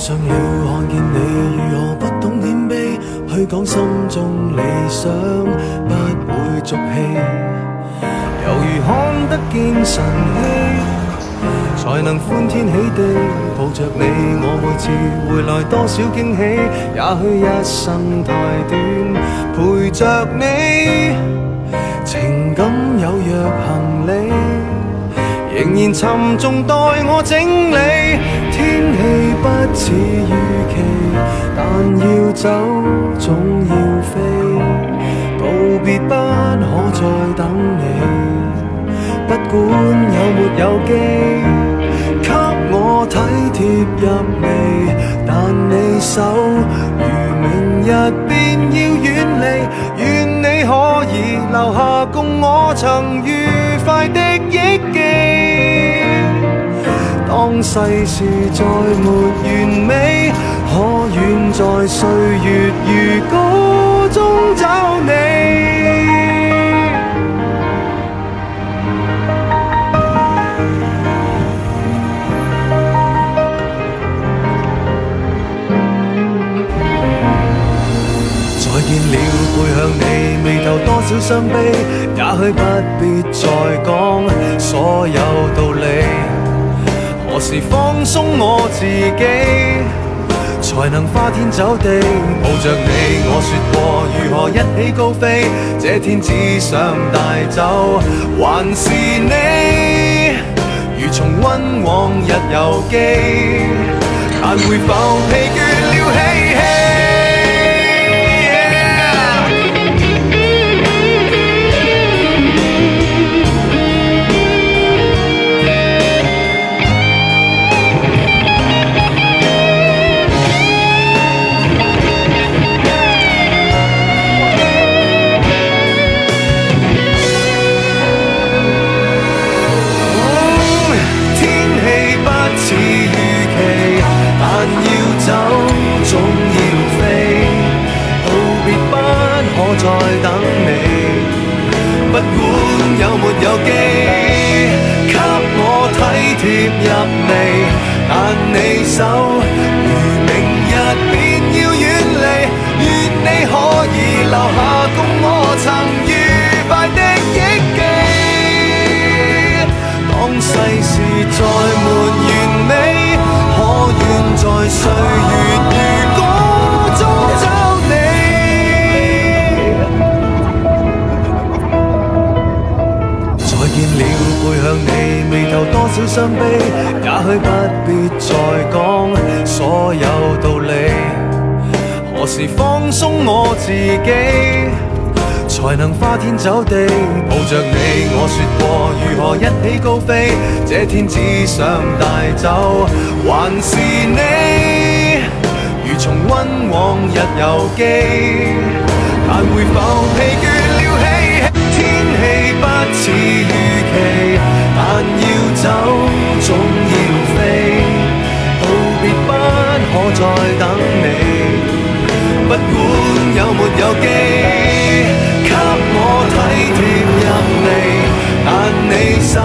想了看見你如何不懂謙卑，去講心中理想不會俗氣，猶如看得見晨曦，才能歡天喜地抱着你。我每次回來多少驚喜，也許一生太短，陪着你，情感有若行李，仍然沉重待我整理。天氣不似預期，但要走總要飛，道別不可再等你，不管有沒有機，給我體貼入微，但你手如明日便要遠離，願你可以留下共我曾愉快的憶記。當世事再沒完美，可遠在歲月如歌中找你。再見了，背向你，眉頭多少傷悲，也許不必再講所有道理。何時放鬆我自己，才能花天酒地抱着你？我說過如何一起高飛，這天只想帶走還是你，如重溫往日遊記，但會否疲倦了嬉戲？再等你，不管有沒有機，給我體貼入微，但你手如明日便要遠離，願你可以留下共我曾愉快的憶記。當世事再沒完美，可願在歲月如歌中找你。見了背向你，眉頭多少傷悲，也許不必再講所有道理。何時放鬆我自己，才能花天酒地抱着你？我說過如何一起高飛，這天只想帶走還是你，如重溫往日遊記，但會否疲倦了嬉戲？天氣不似預期，但要走總要飛，道別不可再等你，不管有沒有機，給我體貼入微，但你手